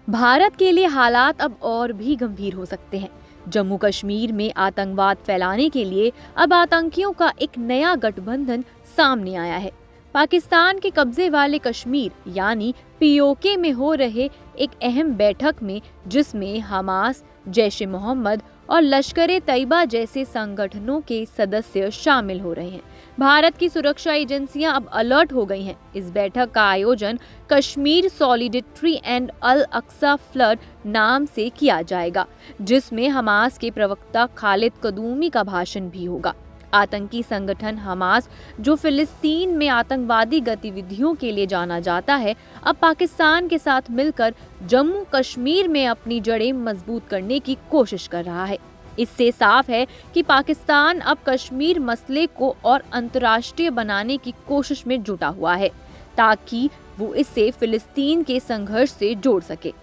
भारत के लिए हालात अब और भी गंभीर हो सकते हैं। जम्मू कश्मीर में आतंकवाद फैलाने के लिए अब आतंकियों का एक नया गठबंधन सामने आया है। पाकिस्तान के कब्जे वाले कश्मीर यानी पीओके में हो रहे एक अहम बैठक में, जिसमें हमास, जैश ए मोहम्मद और लश्कर-ए तैयबा जैसे संगठनों के सदस्य शामिल हो रहे हैं। भारत की सुरक्षा एजेंसियां अब अलर्ट हो गई हैं। इस बैठक का आयोजन Kashmir solidarity and Al Aqsa flood नाम से किया जाएगा, जिसमें हमास के प्रवक्ता खालिद कदूमी का भाषण भी होगा। आतंकी संगठन हमास, जो फिलिस्तीन में आतंकवादी गतिविधियों के लिए जाना जाता है, अब पाकिस्तान के साथ मिलकर जम्मू कश्मीर में अपनी जड़ें मजबूत करने की कोशिश कर रहा है। इससे साफ है कि पाकिस्तान अब कश्मीर मसले को और अंतर्राष्ट्रीय बनाने की कोशिश में जुटा हुआ है, ताकि वो इसे फिलिस्तीन के संघर्ष से जोड़ सके।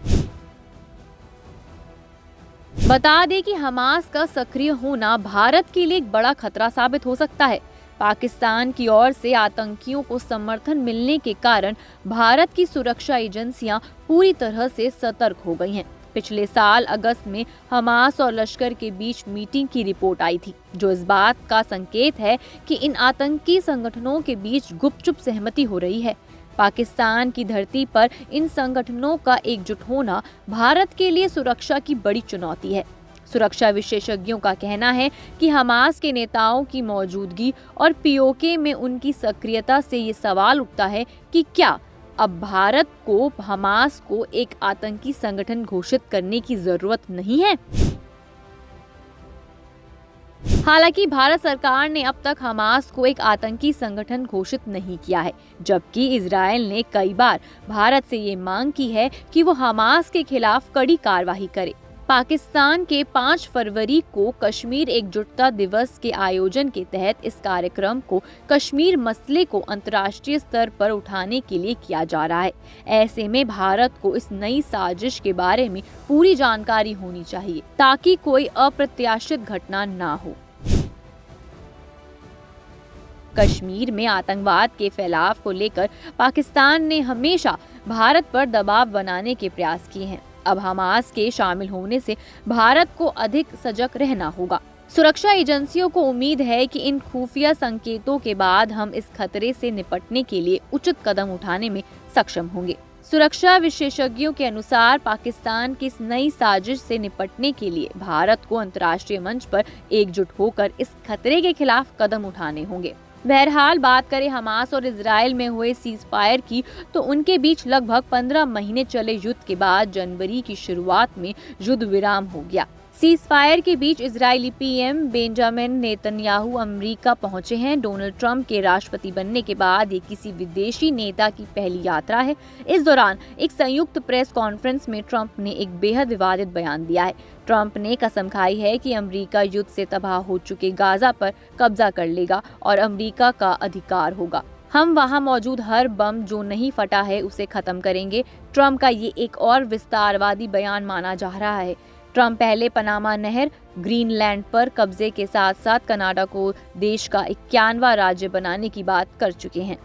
बता दें कि हमास का सक्रिय होना भारत के लिए एक बड़ा खतरा साबित हो सकता है। पाकिस्तान की ओर से आतंकियों को समर्थन मिलने के कारण भारत की सुरक्षा एजेंसियां पूरी तरह से सतर्क हो गई हैं। पिछले साल अगस्त में हमास और लश्कर के बीच मीटिंग की रिपोर्ट आई थी, जो इस बात का संकेत है कि इन आतंकी संगठनों के बीच गुपचुप सहमति हो रही है। पाकिस्तान की धरती पर इन संगठनों का एकजुट होना भारत के लिए सुरक्षा की बड़ी चुनौती है। सुरक्षा विशेषज्ञों का कहना है कि हमास के नेताओं की मौजूदगी और पीओके में उनकी सक्रियता से ये सवाल उठता है कि क्या अब भारत को हमास को एक आतंकी संगठन घोषित करने की जरूरत नहीं है। हालांकि भारत सरकार ने अब तक हमास को एक आतंकी संगठन घोषित नहीं किया है, जबकि इजरायल ने कई बार भारत से ये मांग की है कि वो हमास के खिलाफ कड़ी कार्रवाई करे। पाकिस्तान के 5 फरवरी को कश्मीर एकजुटता दिवस के आयोजन के तहत इस कार्यक्रम को कश्मीर मसले को अंतर्राष्ट्रीय स्तर पर उठाने के लिए किया जा रहा है। ऐसे में भारत को इस नई साजिश के बारे में पूरी जानकारी होनी चाहिए, ताकि कोई अप्रत्याशित घटना ना हो। कश्मीर में आतंकवाद के फैलाव को लेकर पाकिस्तान ने हमेशा भारत पर दबाव बनाने के प्रयास किए हैं। अब हमास के शामिल होने से भारत को अधिक सजग रहना होगा। सुरक्षा एजेंसियों को उम्मीद है कि इन खुफिया संकेतों के बाद हम इस खतरे से निपटने के लिए उचित कदम उठाने में सक्षम होंगे। सुरक्षा विशेषज्ञों के अनुसार पाकिस्तान की इस नई साजिश से निपटने के लिए भारत को अंतर्राष्ट्रीय मंच पर एकजुट होकर इस खतरे के खिलाफ कदम उठाने होंगे। बहरहाल बात करें हमास और इजरायल में हुए सीज फायर की, तो उनके बीच लगभग 15 महीने चले युद्ध के बाद जनवरी की शुरुआत में युद्ध विराम हो गया। सीज फायर के बीच Israeli PM Benjamin Netanyahu America पहुंचे हैं। डोनाल्ड ट्रंप के राष्ट्रपति बनने के बाद ये किसी विदेशी नेता की पहली यात्रा है। इस दौरान एक संयुक्त प्रेस कॉन्फ्रेंस में ट्रंप ने एक बेहद विवादित बयान दिया है। ट्रंप ने कसम खाई है कि अमेरिका युद्ध से तबाह हो चुके गाजा पर कब्जा कर लेगा और अमेरिका का अधिकार होगा। हम वहां मौजूद हर बम जो नहीं फटा है उसे खत्म करेंगे। ट्रंप का ये एक और विस्तारवादी बयान माना जा रहा है। ट्रंप पहले पनामा नहर, ग्रीनलैंड पर कब्जे के साथ साथ कनाडा को देश का 51वां राज्य बनाने की बात कर चुके हैं।